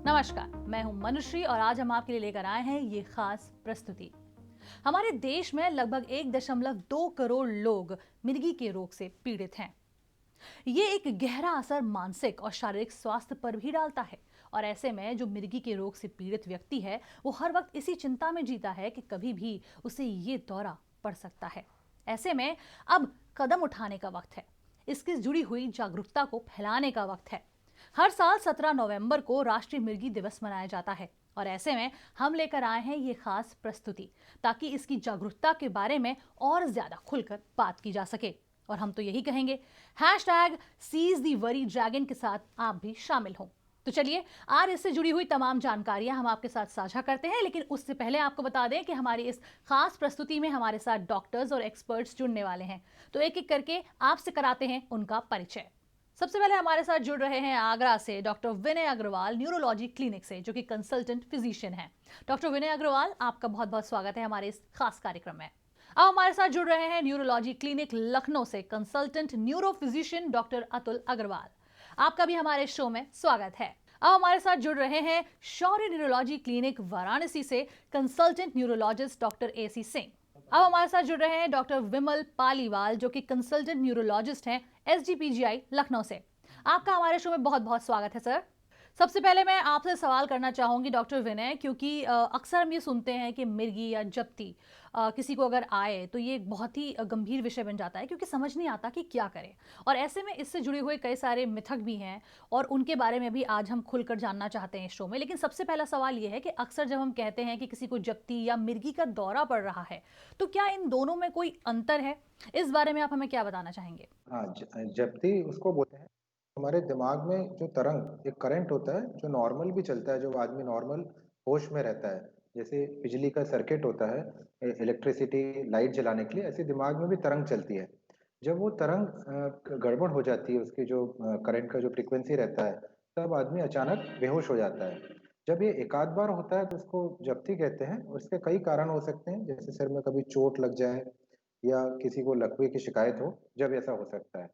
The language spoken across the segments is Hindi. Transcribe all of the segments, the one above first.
नमस्कार, मैं हूं मनुश्री और आज हम आपके लिए लेकर आए हैं ये खास प्रस्तुति। हमारे देश में लगभग 1.2 करोड़ लोग मिर्गी के रोग से पीड़ित हैं। ये एक गहरा असर मानसिक और शारीरिक स्वास्थ्य पर भी डालता है और ऐसे में जो मिर्गी के रोग से पीड़ित व्यक्ति है वो हर वक्त इसी चिंता में जीता है कि कभी भी उसे ये दौरा पड़ सकता है। ऐसे में अब कदम उठाने का वक्त है, इसकी जुड़ी हुई जागरूकता को फैलाने का वक्त है। हर साल 17 नवंबर को राष्ट्रीय मिर्गी दिवस मनाया जाता है और ऐसे में हम लेकर आए हैं ये खास प्रस्तुति ताकि इसकी जागरूकता के बारे में और ज्यादा खुलकर बात की जा सके। और हम तो यही कहेंगे, #SeizeTheWorryDragon के साथ आप भी शामिल हों। तो चलिए आज इससे जुड़ी हुई तमाम जानकारियां हम आपके साथ साझा करते हैं, लेकिन उससे पहले आपको बता दें कि हमारी इस खास प्रस्तुति में हमारे साथ डॉक्टर्स और एक्सपर्ट्स जुड़ने वाले हैं, तो एक एक करके आपसे कराते हैं उनका परिचय। सबसे पहले हमारे साथ जुड़ रहे हैं आगरा से डॉक्टर विनय अग्रवाल, न्यूरोलॉजी क्लिनिक से, जो कि कंसल्टेंट फिजिशियन हैं। डॉक्टर विनय अग्रवाल, आपका बहुत बहुत स्वागत है हमारे इस खास कार्यक्रम में। अब हमारे साथ जुड़ रहे हैं न्यूरोलॉजी क्लिनिक लखनऊ से consultant neuro physician doctor Atul Agarwal, आपका भी हमारे शो में स्वागत है। अब हमारे साथ जुड़ रहे हैं शौर्य न्यूरोलॉजी क्लिनिक वाराणसी से consultant neurologist doctor AC Singh. अब हमारे साथ जुड़ रहे हैं डॉक्टर विमल पालीवाल, जो कि कंसल्टेंट न्यूरोलॉजिस्ट हैं SGPGI लखनऊ से। आपका हमारे शो में बहुत बहुत स्वागत है सर। सबसे पहले मैं आपसे सवाल करना चाहूंगी डॉक्टर विनय, क्योंकि अक्सर हम ये सुनते हैं कि मिर्गी या जप्ती किसी को अगर आए तो ये एक बहुत ही गंभीर विषय बन जाता है, क्योंकि समझ नहीं आता कि क्या करें। और ऐसे में इससे जुड़े हुए कई सारे मिथक भी हैं और उनके बारे में भी आज हम खुलकर जानना चाहते हैं इस शो में। लेकिन सबसे पहला सवाल ये है कि अक्सर जब हम कहते हैं कि किसी को जप्ती या मिर्गी का दौरा पड़ रहा है, तो क्या इन दोनों में कोई अंतर है? इस बारे में आप हमें क्या बताना चाहेंगे? हाँ, जप्ती उसको बोलते हैं। हमारे दिमाग में जो तरंग, एक करंट होता है जो नॉर्मल भी चलता है, जो आदमी नॉर्मल होश में रहता है। जैसे बिजली का सर्किट होता है इलेक्ट्रिसिटी लाइट जलाने के लिए, ऐसे दिमाग में भी तरंग चलती है। जब वो तरंग गड़बड़ हो जाती है, उसकी जो करंट का जो फ्रीक्वेंसी रहता है, तब आदमी अचानक बेहोश हो जाता है। जब ये एक आध बार होता है तो उसको जप्ती कहते हैं। और इसके कई कारण हो सकते हैं, जैसे सिर में कभी चोट लग जाए या किसी को लकवे की शिकायत हो, जब ऐसा हो सकता है।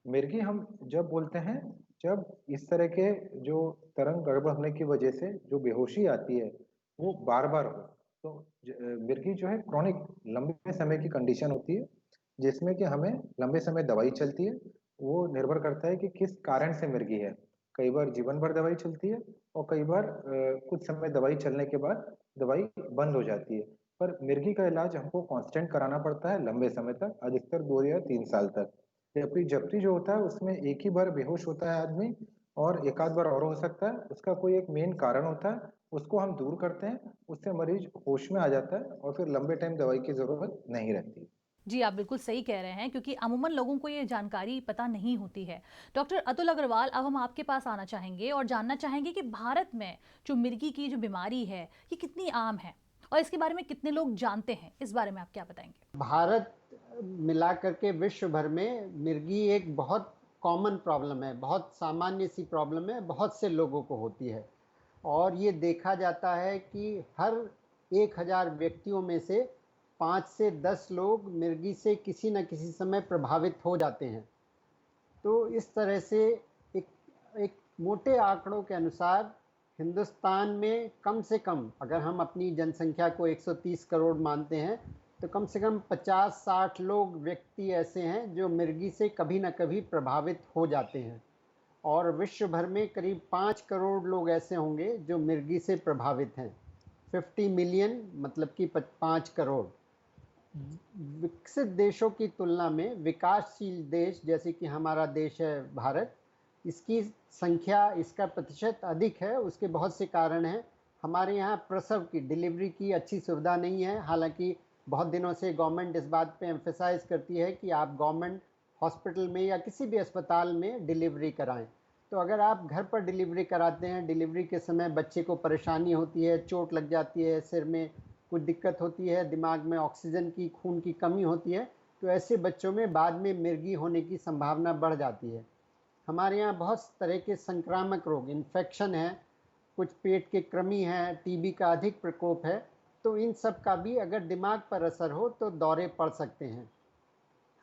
मिर्गी हम जब बोलते हैं, जब इस तरह के जो तरंग गड़बड़ होने की वजह से जो बेहोशी आती है वो बार बार हो, तो मिर्गी जो है क्रॉनिक, लंबे समय की कंडीशन होती है, जिसमें कि हमें लंबे समय दवाई चलती है। वो निर्भर करता है कि किस कारण से मिर्गी है। कई बार जीवन भर दवाई चलती है और कई बार कुछ समय दवाई चलने के बाद दवाई बंद हो जाती है। पर मिर्गी का इलाज हमको कांस्टेंट कराना पड़ता है लंबे समय तक, अधिकतर 2 या 3 साल तक। जबकि जप्ती जो होता है उसमें एक ही बार बेहोश होता है आदमी, और एक आध बार और हो सकता है। उसका कोई एक मेन कारण होता है, उसको हम दूर करते हैं, उससे मरीज होश में आ जाता है और फिर लंबे टाइम दवाई की जरूरत नहीं रहती। जी, आप बिल्कुल सही कह रहे हैं, क्योंकि अमूमन लोगों को ये जानकारी पता नहीं होती है। डॉक्टर अतुल अग्रवाल, अब हम आपके पास आना चाहेंगे और जानना चाहेंगे कि भारत में जो मिर्गी की जो बीमारी है, ये कितनी आम है और इसके बारे में कितने लोग जानते हैं? इस बारे में आप क्या बताएंगे? भारत मिला करके विश्व भर में मिर्गी एक बहुत कॉमन प्रॉब्लम है, बहुत सामान्य सी प्रॉब्लम है, बहुत से लोगों को होती है। और ये देखा जाता है कि हर 1000 व्यक्तियों में से 5 से 10 लोग मिर्गी से किसी न किसी समय प्रभावित हो जाते हैं। तो इस तरह से एक एक मोटे आंकड़ों के अनुसार हिंदुस्तान में कम से कम, अगर हम अपनी जनसंख्या को 130 करोड़ मानते हैं, तो कम से कम 50-60 लोग व्यक्ति ऐसे हैं जो मिर्गी से कभी न कभी प्रभावित हो जाते हैं। और विश्व भर में करीब 5 करोड़ लोग ऐसे होंगे जो मिर्गी से प्रभावित हैं। 50 मिलियन मतलब कि 5 करोड़। विकसित देशों की तुलना में विकासशील देश जैसे कि हमारा देश है भारत, इसकी संख्या, इसका प्रतिशत अधिक है। उसके बहुत से कारण हैं। हमारे यहाँ प्रसव की, डिलीवरी की अच्छी सुविधा नहीं है। हालांकि बहुत दिनों से गवर्नमेंट इस बात पे एम्फेसाइज करती है कि आप गवर्नमेंट हॉस्पिटल में या किसी भी अस्पताल में डिलीवरी कराएं। तो अगर आप घर पर डिलीवरी कराते हैं, डिलीवरी के समय बच्चे को परेशानी होती है, चोट लग जाती है, सिर में कुछ दिक्कत होती है, दिमाग में ऑक्सीजन की, खून की कमी होती है, तो ऐसे बच्चों में बाद में मिर्गी होने की संभावना बढ़ जाती है। हमारे यहाँ बहुत तरह के संक्रामक रोग, इन्फेक्शन है, कुछ पेट के कृमि हैं, टीबी का अधिक प्रकोप है। तो इन सब का भी अगर दिमाग पर असर हो तो दौरे पड़ सकते हैं।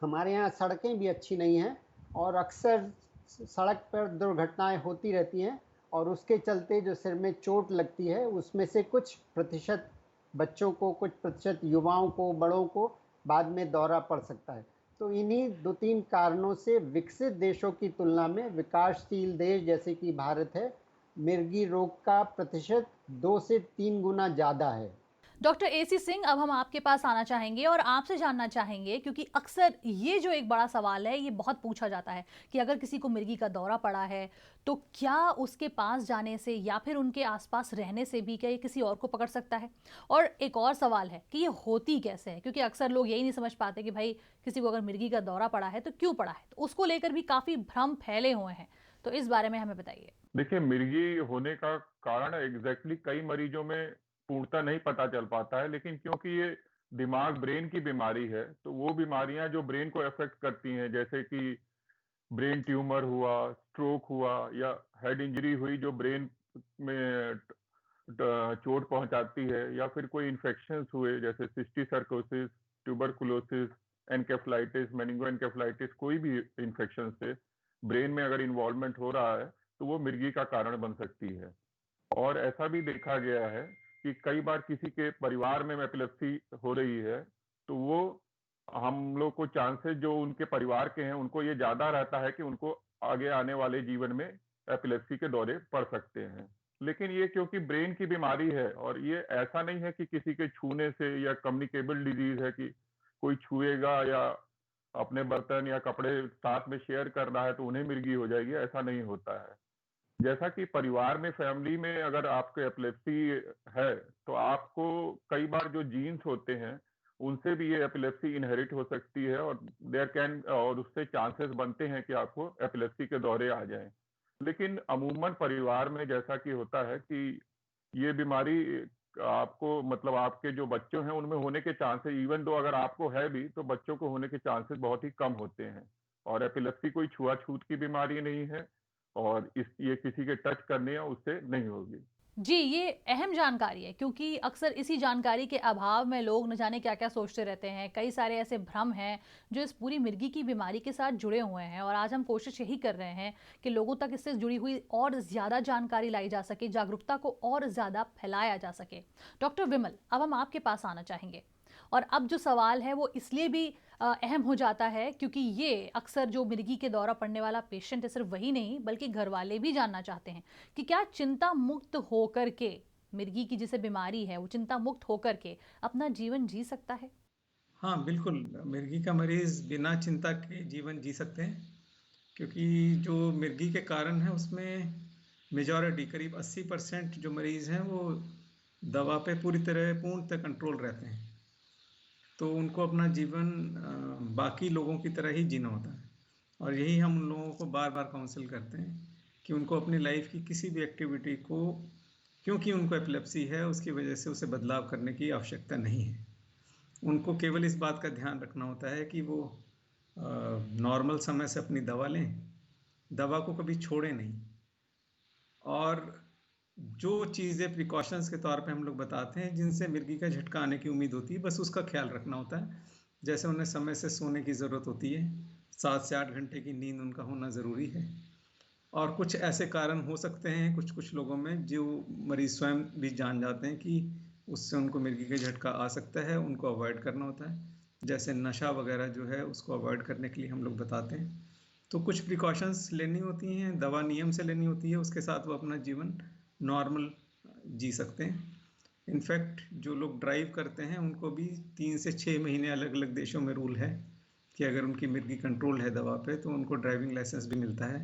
हमारे यहाँ सड़कें भी अच्छी नहीं हैं और अक्सर सड़क पर दुर्घटनाएं होती रहती हैं। और उसके चलते जो सिर में चोट लगती है उसमें से कुछ प्रतिशत बच्चों को, कुछ प्रतिशत युवाओं को, बड़ों को बाद में दौरा पड़ सकता है। तो इन्हीं 2-3 कारणों से विकसित देशों की तुलना में विकासशील देश जैसे कि भारत है, मिर्गी रोग का प्रतिशत 2 से 3 गुना ज़्यादा है। डॉक्टर एसी सिंह, अब हम आपके पास आना चाहेंगे और आपसे जानना चाहेंगे, क्योंकि अक्सर ये जो एक बड़ा सवाल है ये बहुत पूछा जाता है कि अगर किसी को मिर्गी का दौरा पड़ा है तो क्या उसके पास जाने से या फिर उनके आसपास रहने से भी क्या ये किसी और को पकड़ सकता है। और एक और सवाल है कि ये होती कैसे है, क्योंकि अक्सर लोग यही नहीं समझ पाते कि भाई किसी को अगर मिर्गी का दौरा पड़ा है तो क्यों पड़ा है, तो उसको लेकर भी काफ़ी भ्रम फैले हुए हैं। तो इस बारे में हमें बताइए। देखिए, मिर्गी होने का कारण एग्जैक्टली कई मरीजों में पूर्णतः नहीं पता चल पाता है, लेकिन क्योंकि ये दिमाग ब्रेन की बीमारी है, तो वो बीमारियां जो ब्रेन को अफेक्ट करती हैं, जैसे कि ब्रेन ट्यूमर हुआ, स्ट्रोक हुआ या हेड इंजरी हुई जो ब्रेन में चोट पहुंचाती है, या फिर कोई इन्फेक्शंस हुए जैसे सिस्टिक सर्कोसिस, ट्यूबरकुलोसिस, एनकेफ्लाइटिस, मेनिंगो एनकेफ्लाइटिस, कोई भी इन्फेक्शन से ब्रेन में अगर इन्वॉल्वमेंट हो रहा है तो वो मिर्गी का कारण बन सकती है। और ऐसा भी देखा गया है कि कई बार किसी के परिवार में एपिलेप्सी हो रही है तो वो हम लोग को चांसेस जो उनके परिवार के हैं उनको ये ज्यादा रहता है कि उनको आगे आने वाले जीवन में एपिलेप्सी के दौरे पड़ सकते हैं। लेकिन ये क्योंकि ब्रेन की बीमारी है और ये ऐसा नहीं है कि किसी के छूने से या कम्युनिकेबल डिजीज है कि कोई छुएगा या अपने बर्तन या कपड़े साथ में शेयर कर रहा है तो उन्हें मिर्गी हो जाएगी, ऐसा नहीं होता है। जैसा कि परिवार में, फैमिली में अगर आपको एपिलेप्सी है तो आपको कई बार जो जीन्स होते हैं उनसे भी ये एपिलेप्सी इनहेरिट हो सकती है और और उससे चांसेस बनते हैं कि आपको एपिलेप्सी के दौरे आ जाएं। लेकिन अमूमन परिवार में जैसा कि होता है कि ये बीमारी आपको, मतलब आपके जो बच्चे हैं उनमें होने के चांसेस, इवन दो अगर आपको है भी तो बच्चों को होने के चांसेस बहुत ही कम होते हैं। और एपिलेप्सी कोई छुआछूत की बीमारी नहीं है और ये किसी के टच करने या उससे नहीं होगी। जी, ये अहम जानकारी है, क्योंकि अक्सर इसी जानकारी के अभाव में लोग न जाने क्या-क्या सोचते रहते हैं। कई सारे ऐसे भ्रम हैं जो इस पूरी मिर्गी की बीमारी के साथ जुड़े हुए हैं, और आज हम कोशिश यही कर रहे हैं कि लोगों तक इससे जुड़ी हुई और ज़्यादा जानकारी लाई जा सके, जागरूकता को और ज़्यादा फैलाया जा सके। डॉक्टर विमल, अब हम आपके पास आना चाहेंगे। और अब जो सवाल है वो इसलिए भी अहम हो जाता है क्योंकि ये अक्सर जो मिर्गी के दौरा पड़ने वाला पेशेंट है, सिर्फ वही नहीं बल्कि घर वाले भी जानना चाहते हैं कि क्या चिंता मुक्त होकर के, मिर्गी की जिसे बीमारी है वो चिंता मुक्त होकर के अपना जीवन जी सकता है। हाँ बिल्कुल, मिर्गी का मरीज बिना चिंता के जीवन जी सकते हैं, क्योंकि जो मिर्गी के कारण है उसमें मेजॉरिटी करीब 80% जो मरीज हैं वो दवा पे पूर्णतः कंट्रोल रहते हैं। तो उनको अपना जीवन बाकी लोगों की तरह ही जीना होता है। और यही हम लोगों को बार बार काउंसिल करते हैं कि उनको अपनी लाइफ की किसी भी एक्टिविटी को, क्योंकि उनको एपिलेप्सी है उसकी वजह से उसे बदलाव करने की आवश्यकता नहीं है। उनको केवल इस बात का ध्यान रखना होता है कि वो नॉर्मल समय से अपनी दवा लें, दवा को कभी छोड़ें नहीं, और जो चीज़ें प्रिकॉशंस के तौर पे हम लोग बताते हैं जिनसे मिर्गी का झटका आने की उम्मीद होती है, बस उसका ख्याल रखना होता है। जैसे उन्हें समय से सोने की ज़रूरत होती है, 7 से 8 घंटे की नींद उनका होना ज़रूरी है। और कुछ ऐसे कारण हो सकते हैं कुछ लोगों में जो मरीज़ स्वयं भी जान जाते हैं कि उससे उनको मिर्गी का झटका आ सकता है, उनको अवॉइड करना होता है। जैसे नशा वगैरह जो है उसको अवॉइड करने के लिए हम लोग बताते हैं। तो कुछ प्रिकॉशंस लेनी होती हैं, दवा नियम से लेनी होती है, उसके साथ वो अपना जीवन नॉर्मल जी सकते हैं। इनफैक्ट जो लोग ड्राइव करते हैं उनको भी 3 से 6 महीने अलग अलग देशों में रूल है कि अगर उनकी मिर्गी कंट्रोल है दवा पे तो उनको ड्राइविंग लाइसेंस भी मिलता है।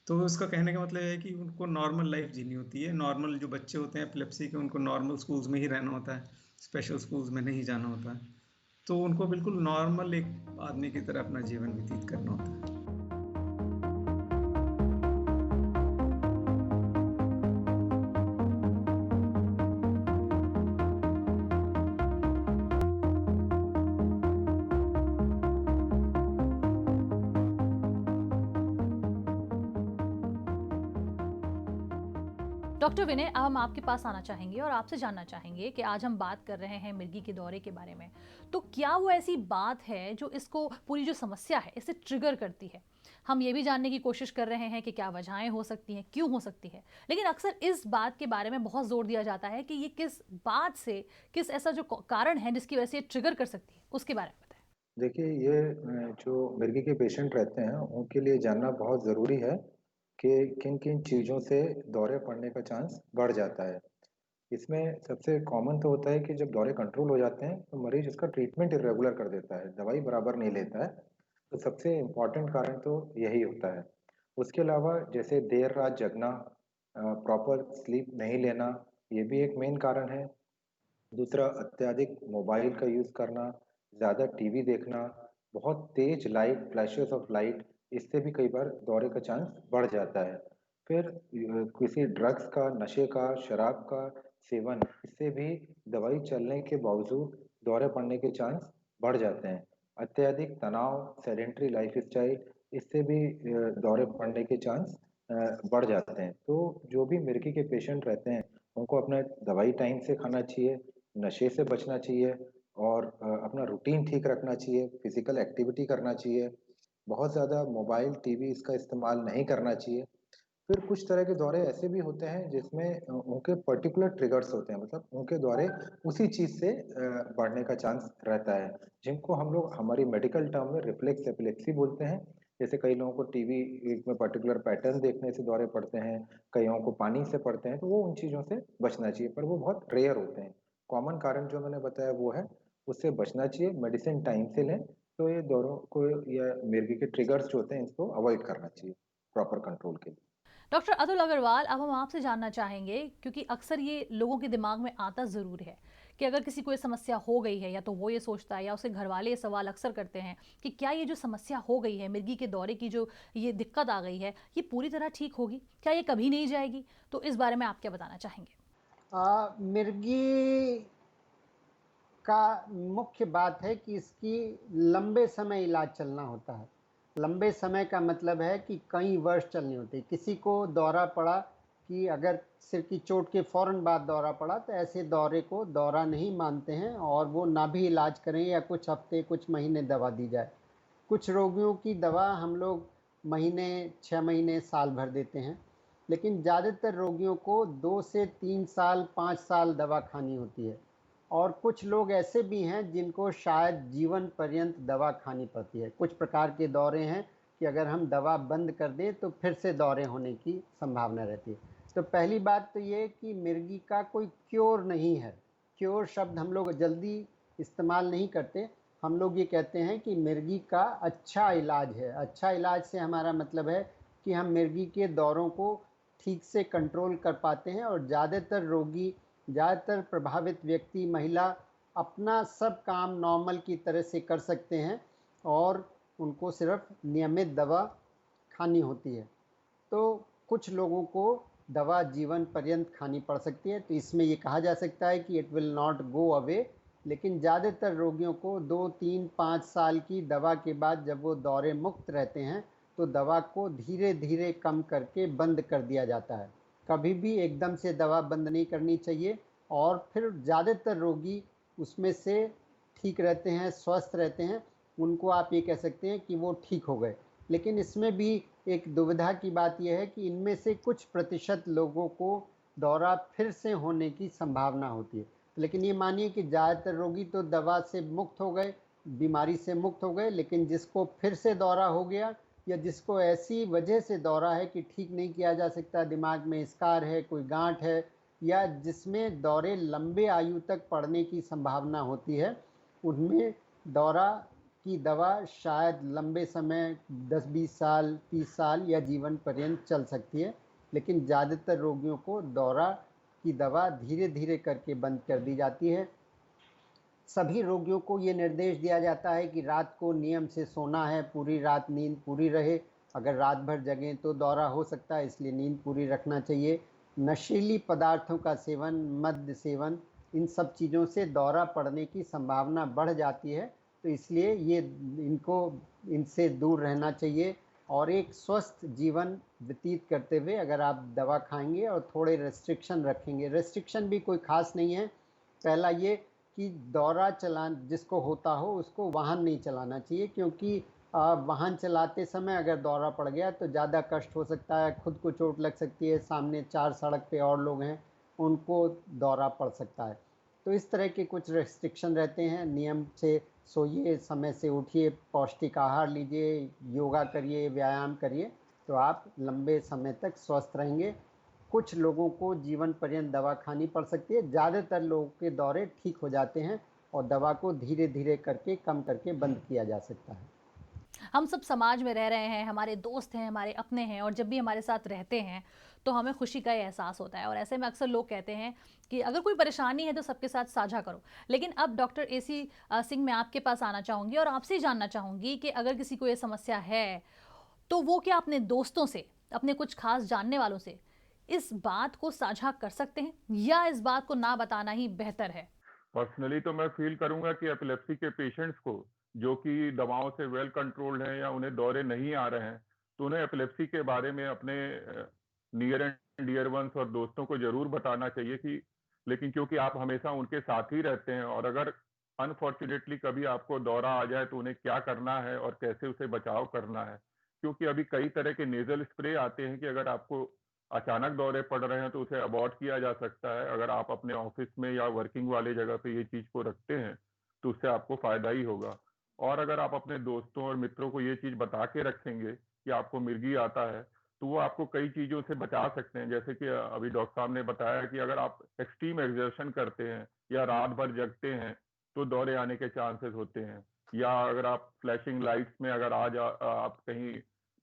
तो उसका कहने का मतलब है कि उनको नॉर्मल लाइफ जीनी होती है। नॉर्मल जो बच्चे होते हैं एपिलेप्सी के, उनको नॉर्मल स्कूल्स में ही रहना होता है, स्पेशल स्कूल्स में नहीं जाना होता है। तो उनको बिल्कुल नॉर्मल एक आदमी की तरह अपना जीवन व्यतीत करना होता है। डॉक्टर विनय, अब हम आपके पास आना चाहेंगे और आपसे जानना चाहेंगे कि आज हम बात कर रहे हैं मिर्गी के दौरे के बारे में, तो क्या वो ऐसी बात है जो इसको, पूरी जो समस्या है इसे ट्रिगर करती है। हम ये भी जानने की कोशिश कर रहे हैं कि क्या वजहें हो सकती हैं, क्यों हो सकती है, लेकिन अक्सर इस बात के बारे में बहुत जोर दिया जाता है कि ये किस बात से, किस ऐसा जो कारण है जिसकी वजह से ये ट्रिगर कर सकती है, उसके बारे में बताएं। देखिए ये जो मिर्गी के पेशेंट रहते हैं उनके लिए जानना बहुत ज़रूरी है कि किन-किन चीज़ों से दौरे पड़ने का चांस बढ़ जाता है। इसमें सबसे कॉमन तो होता है कि जब दौरे कंट्रोल हो जाते हैं तो मरीज उसका ट्रीटमेंट इर्रेगुलर कर देता है, दवाई बराबर नहीं लेता है। तो सबसे इम्पोर्टेंट कारण तो यही होता है। उसके अलावा जैसे देर रात जगना, प्रॉपर स्लीप नहीं लेना, ये भी एक मेन कारण है। दूसरा अत्यधिक मोबाइल का यूज़ करना, ज़्यादा टीवी देखना, बहुत तेज लाइट, फ्लैशेस ऑफ लाइट, इससे भी कई बार दौरे का चांस बढ़ जाता है। फिर किसी ड्रग्स का, नशे का, शराब का सेवन, इससे भी दवाई चलने के बावजूद दौरे पड़ने के चांस बढ़ जाते हैं। अत्यधिक तनाव, सेडेंटरी लाइफ़स्टाइल, इससे भी दौरे पड़ने के चांस बढ़ जाते हैं। तो जो भी मिर्गी के पेशेंट रहते हैं, उनको अपना दवाई टाइम से खाना चाहिए, नशे से बचना चाहिए और अपना रूटीन ठीक रखना चाहिए, फिज़िकल एक्टिविटी करना चाहिए, बहुत ज़्यादा मोबाइल, टीवी इसका इस्तेमाल नहीं करना चाहिए। फिर कुछ तरह के दौरे ऐसे भी होते हैं जिसमें उनके पर्टिकुलर ट्रिगर्स होते हैं, मतलब उनके दौरे उसी चीज़ से बढ़ने का चांस रहता है, जिनको हम लोग हमारी मेडिकल टर्म में रिफ्लेक्स एपिलेप्सी बोलते हैं। जैसे कई लोगों को टीवी में पर्टिकुलर पैटर्न देखने से दौरे पड़ते हैं, कईयों को पानी से पड़ते हैं, तो वो उन चीज़ों से बचना चाहिए, पर वो बहुत रेयर होते हैं। कॉमन कारण जो मैंने बताया वो है, उससे बचना चाहिए, मेडिसिन टाइम से लें, तो ये दौरों को या मिर्गी के ट्रिगर्स जो होते हैं, इसको अवॉइड करना चाहिए प्रॉपर कंट्रोल के लिए। डॉक्टर अतुल अग्रवाल, अब हम आपसे जानना चाहेंगे, क्योंकि अक्सर ये लोगों के दिमाग में आता ज़रूर है कि अगर किसी को ये समस्या हो गई है, या तो वो ये सोचता है या उसके घर वाले ये सवाल अक्सर करते हैं कि क्या ये जो समस्या हो गई है, मिर्गी के दौरे की जो ये दिक्कत आ गई है, ये पूरी तरह ठीक होगी, क्या ये कभी नहीं जाएगी? तो इस बारे में आप क्या बताना चाहेंगे? मिर्गी का मुख्य बात है कि इसकी लंबे समय इलाज चलना होता है। लंबे समय का मतलब है कि कई वर्ष चलनी होती है। किसी को दौरा पड़ा कि अगर सिर की चोट के फ़ौरन बाद दौरा पड़ा, तो ऐसे दौरे को दौरा नहीं मानते हैं और वो ना भी इलाज करें या कुछ हफ्ते, कुछ महीने दवा दी जाए। कुछ रोगियों की दवा हम लोग महीने, 6 महीने, साल भर देते हैं, लेकिन ज़्यादातर रोगियों को 2 से 3 साल, 5 साल दवा खानी होती है। और कुछ लोग ऐसे भी हैं जिनको शायद जीवन पर्यंत दवा खानी पड़ती है। कुछ प्रकार के दौरे हैं कि अगर हम दवा बंद कर दें तो फिर से दौरे होने की संभावना रहती है। तो पहली बात तो ये कि मिर्गी का कोई क्योर नहीं है। क्योर शब्द हम लोग जल्दी इस्तेमाल नहीं करते। हम लोग ये कहते हैं कि मिर्गी का अच्छा इलाज है। अच्छा इलाज से हमारा मतलब है कि हम मिर्गी के दौरों को ठीक से कंट्रोल कर पाते हैं और ज़्यादातर प्रभावित व्यक्ति, महिला अपना सब काम नॉर्मल की तरह से कर सकते हैं और उनको सिर्फ नियमित दवा खानी होती है। तो कुछ लोगों को दवा जीवन पर्यंत खानी पड़ सकती है, तो इसमें ये कहा जा सकता है कि it will not go away. लेकिन ज़्यादातर रोगियों को 2, 3, 5 साल की दवा के बाद जब वो दौरे मुक्त रहते हैं, तो दवा को धीरे धीरे कम करके बंद कर दिया जाता है। कभी भी एकदम से दवा बंद नहीं करनी चाहिए। और फिर ज़्यादातर रोगी उसमें से ठीक रहते हैं, स्वस्थ रहते हैं, उनको आप ये कह सकते हैं कि वो ठीक हो गए। लेकिन इसमें भी एक दुविधा की बात यह है कि इनमें से कुछ प्रतिशत लोगों को दौरा फिर से होने की संभावना होती है। लेकिन ये मानिए कि ज़्यादातर रोगी तो दवा से मुक्त हो गए, बीमारी से मुक्त हो गए, लेकिन जिसको फिर से दौरा हो गया या जिसको ऐसी वजह से दौरा है कि ठीक नहीं किया जा सकता, दिमाग में स्कार है, कोई गांठ है, या जिसमें दौरे लंबे आयु तक पड़ने की संभावना होती है, उनमें दौरा की दवा शायद लंबे समय 10-20 साल, 30 साल या जीवन पर्यंत चल सकती है। लेकिन ज़्यादातर रोगियों को दौरा की दवा धीरे धीरे करके बंद कर दी जाती है। सभी रोगियों को ये निर्देश दिया जाता है कि रात को नियम से सोना है, पूरी रात नींद पूरी रहे। अगर रात भर जगें तो दौरा हो सकता है, इसलिए नींद पूरी रखना चाहिए। नशीली पदार्थों का सेवन, मद्य सेवन, इन सब चीज़ों से दौरा पड़ने की संभावना बढ़ जाती है, तो इसलिए इनसे दूर रहना चाहिए। और एक स्वस्थ जीवन व्यतीत करते हुए अगर आप दवा खाएंगे और थोड़े रेस्ट्रिक्शन रखेंगे, रेस्ट्रिक्शन भी कोई ख़ास नहीं है। पहला ये कि दौरा जिसको होता हो उसको वाहन नहीं चलाना चाहिए, क्योंकि वाहन चलाते समय अगर दौरा पड़ गया तो ज़्यादा कष्ट हो सकता है, खुद को चोट लग सकती है, सामने 4 सड़क पे और लोग हैं, उनको दौरा पड़ सकता है। तो इस तरह के कुछ रेस्ट्रिक्शन रहते हैं। नियम से सोइए, समय से उठिए, पौष्टिक आहार लीजिए, योगा करिए, व्यायाम करिए, तो आप लंबे समय तक स्वस्थ रहेंगे। कुछ लोगों को जीवन पर्यंत दवा खानी पड़ सकती है। ज़्यादातर लोगों के दौरे ठीक हो जाते हैं और दवा को धीरे धीरे करके कम करके बंद किया जा सकता है। हम सब समाज में रह रहे हैं, हमारे दोस्त हैं, हमारे अपने हैं, और जब भी हमारे साथ रहते हैं तो हमें खुशी का एहसास होता है। और ऐसे में अक्सर लोग कहते हैं कि अगर कोई परेशानी है तो सबके साथ साझा करो। लेकिन अब डॉक्टर AC सिंह, मैं आपके पास आना चाहूँगी और आपसे ही जानना चाहूँगी कि अगर किसी को ये समस्या है तो वो क्या अपने दोस्तों से, अपने कुछ खास जानने वालों से इस बात को साझा कर सकते हैं, या इस बात को ना बताना ही बेहतर है? पर्सनली तो मैं फील करूंगा कि एपिलेप्सी के पेशेंट्स को जो कि दवाओं से वेल कंट्रोल्ड हैं या उन्हें दौरे नहीं आ रहे हैं, तो उन्हें एपिलेप्सी के बारे में अपने नियर एंड डियर वंस और दोस्तों को जरूर बताना चाहिए कि, लेकिन क्योंकि आप हमेशा उनके साथ ही रहते हैं और अगर अनफॉर्चुनेटली कभी आपको दौरा आ जाए तो उन्हें क्या करना है और कैसे उसे बचाव करना है, क्योंकि अभी कई तरह के नेजल स्प्रे आते हैं कि अगर आपको अचानक दौरे पड़ रहे हैं तो उसे अबॉर्ट किया जा सकता है। अगर आप अपने ऑफिस में या वर्किंग वाले जगह पे ये चीज को रखते हैं तो उससे आपको फायदा ही होगा। और अगर आप अपने दोस्तों और मित्रों को ये चीज बता के रखेंगे कि आपको मिर्गी आता है, तो वो आपको कई चीजों से बचा सकते हैं। जैसे कि अभी डॉक्टर साहब ने बताया कि अगर आप एक्सट्रीम एक्सर्शन करते हैं या रात भर जगते हैं तो दौरे आने के चांसेस होते हैं। या अगर आप फ्लैशिंग लाइट्स में अगर आप कहीं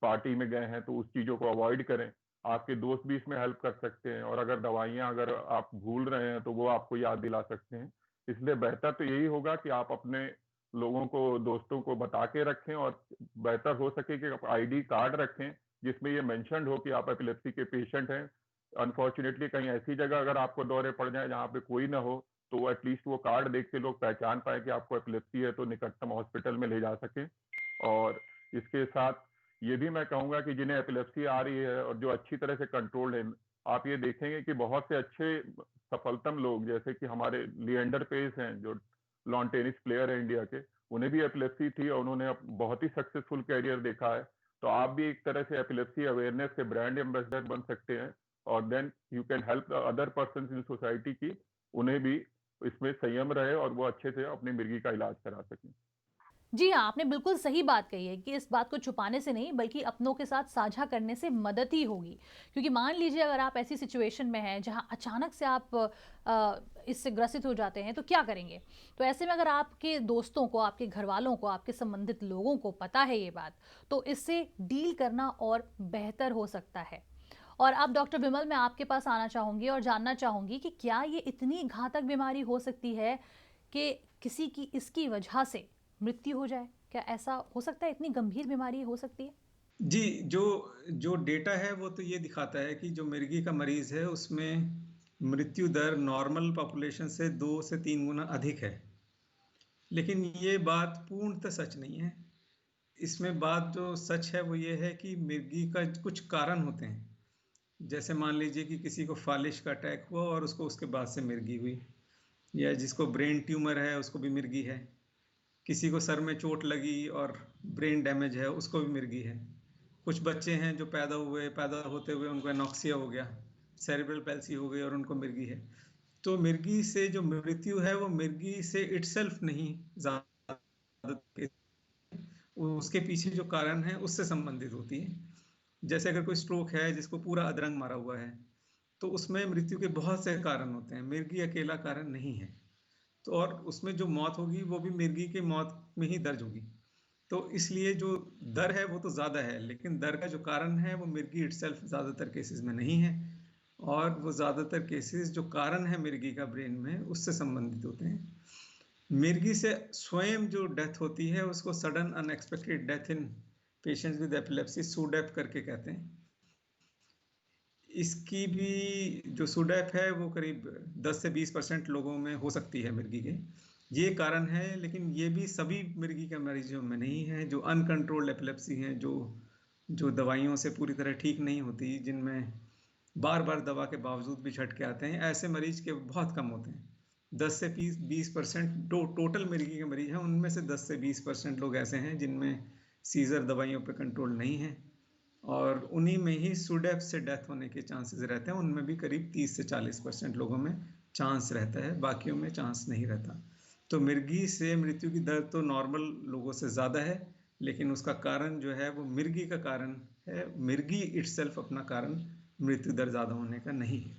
पार्टी में गए हैं तो उस चीजों को अवॉइड करें। आपके दोस्त भी इसमें हेल्प कर सकते हैं, और अगर दवाइयां अगर आप भूल रहे हैं तो वो आपको याद दिला सकते हैं। इसलिए बेहतर तो यही होगा कि आप अपने लोगों को, दोस्तों को बता के रखें, और बेहतर हो सके कि आप ID कार्ड रखें जिसमें ये मेंशन्ड हो कि आप एपिलेप्सी के पेशेंट हैं। अनफॉर्चुनेटली कहीं ऐसी जगह अगर आपको दौरे पड़ जाए जहाँ पे कोई ना हो, तो एटलीस्ट वो कार्ड देख के लोग पहचान पाए कि आपको एपिलेप्सी है, तो निकटतम हॉस्पिटल में ले जा सके। और इसके साथ ये भी मैं कहूंगा कि जिन्हें एपिलेप्सी आ रही है और जो अच्छी तरह से कंट्रोल्ड है, आप ये देखेंगे कि बहुत से अच्छे सफलतम लोग, जैसे कि हमारे लिएंडर पेस हैं जो लॉन टेनिस प्लेयर है इंडिया के, उन्हें भी एपिलेप्सी थी और उन्होंने बहुत ही सक्सेसफुल कैरियर देखा है। तो आप भी एक तरह से एपिलेप्सी अवेयरनेस के ब्रांड एम्बेसडर बन सकते हैं, और then you can help the other person in society की उन्हें भी इसमें संयम रहे और वो अच्छे से अपनी मिर्गी का इलाज करा सकें। जी हाँ, आपने बिल्कुल सही बात कही है कि इस बात को छुपाने से नहीं बल्कि अपनों के साथ साझा करने से मदद ही होगी। क्योंकि मान लीजिए अगर आप ऐसी सिचुएशन में हैं जहाँ अचानक से आप इससे ग्रसित हो जाते हैं तो क्या करेंगे? तो ऐसे में अगर आपके दोस्तों को, आपके घरवालों को, आपके संबंधित लोगों को पता है ये बात, तो इससे डील करना और बेहतर हो सकता है। और अब डॉक्टर विमल, मैं आपके पास आना चाहूँगी और जानना चाहूँगी कि क्या ये इतनी घातक बीमारी हो सकती है कि किसी की इसकी वजह से मृत्यु हो जाए? क्या ऐसा हो सकता है? इतनी गंभीर बीमारी हो सकती है? जी, जो जो डेटा है वो तो ये दिखाता है कि जो मिर्गी का मरीज है उसमें मृत्यु दर नॉर्मल पॉपुलेशन से 2 से 3 गुना अधिक है। लेकिन ये बात पूर्णतः सच नहीं है। इसमें बात जो सच है वो ये है कि मिर्गी का कुछ कारण होते हैं। जैसे मान लीजिए कि किसी को फालिश का अटैक हुआ और उसको उसके बाद से मिर्गी हुई, या जिसको ब्रेन ट्यूमर है उसको भी मिर्गी है, किसी को सर में चोट लगी और ब्रेन डैमेज है उसको भी मिर्गी है। कुछ बच्चे हैं जो पैदा होते हुए उनको एनॉक्सिया हो गया, सेरेब्रल पैल्सी हो गई और उनको मिर्गी है। तो मिर्गी से जो मृत्यु है वो मिर्गी से इटसेल्फ नहीं, ज़्यादा उसके पीछे जो कारण है उससे संबंधित होती है। जैसे अगर कोई स्ट्रोक है जिसको पूरा अधरंग मारा हुआ है तो उसमें मृत्यु के बहुत से कारण होते हैं, मिर्गी अकेला कारण नहीं है। तो और उसमें जो मौत होगी वो भी मिर्गी की मौत में ही दर्ज होगी। तो इसलिए जो दर है वो तो ज़्यादा है, लेकिन दर का जो कारण है वो मिर्गी इटसेल्फ ज़्यादातर केसेस में नहीं है, और वो ज़्यादातर केसेस जो कारण है मिर्गी का ब्रेन में उससे संबंधित होते हैं। मिर्गी से स्वयं जो डेथ होती है उसको sudden unexpected death in patients with epilepsy, SUDEP करके कहते हैं। इसकी भी जो सूडेप है वो करीब 10 से 20% लोगों में हो सकती है मिर्गी के, ये कारण है। लेकिन ये भी सभी मिर्गी के मरीजों में नहीं है। जो अनकंट्रोल्ड एपिलेप्सी हैं, जो दवाइयों से पूरी तरह ठीक नहीं होती, जिनमें बार बार दवा के बावजूद भी झटके आते हैं, ऐसे मरीज के बहुत कम होते हैं। 10 से 20% टोटल मिर्गी के मरीज हैं, उनमें से 10 से 20% लोग ऐसे हैं जिनमें सीजर दवाइयों पे कंट्रोल नहीं है, और उन्हीं में ही सुडेप से डेथ होने के चांसेस रहते हैं। उनमें भी करीब 30 से 40% लोगों में चांस रहता है, बाकियों में चांस नहीं रहता। तो मिर्गी से मृत्यु की दर तो नॉर्मल लोगों से ज़्यादा है, लेकिन उसका कारण जो है वो मिर्गी का कारण है। मिर्गी इटसेल्फ अपना कारण मृत्यु दर ज़्यादा होने का नहीं है।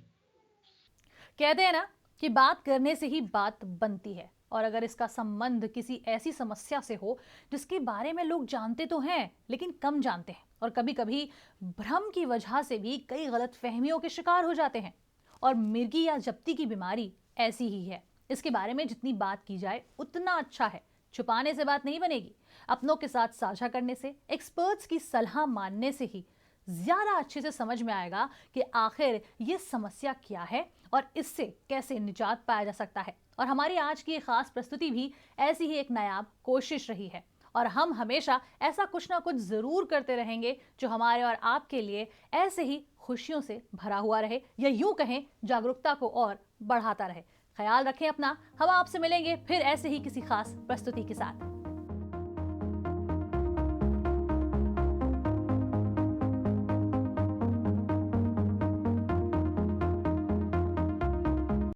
कहते हैं ना कि बात करने से ही बात बनती है, और अगर इसका संबंध किसी ऐसी समस्या से हो जिसके बारे में लोग जानते तो हैं लेकिन कम जानते हैं, और कभी कभी भ्रम की वजह से भी कई गलत फहमियों के शिकार हो जाते हैं, और मिर्गी या जप्ती की बीमारी ऐसी ही है। इसके बारे में जितनी बात की जाए उतना अच्छा है। छुपाने से बात नहीं बनेगी, अपनों के साथ साझा करने से, एक्सपर्ट्स की सलाह मानने से ही ज्यादा अच्छे से समझ में आएगा कि आखिर ये समस्या क्या है और इससे कैसे निजात पाया जा सकता है। और हमारी आज की खास प्रस्तुति भी ऐसी ही एक नायाब कोशिश रही है, और हम हमेशा ऐसा कुछ ना कुछ जरूर करते रहेंगे जो हमारे और आपके लिए ऐसे ही खुशियों से भरा हुआ रहे, या यूं कहें जागरूकता को और बढ़ाता रहे। ख्याल रखें अपना। हम आपसे मिलेंगे फिर ऐसे ही किसी खास प्रस्तुति के साथ।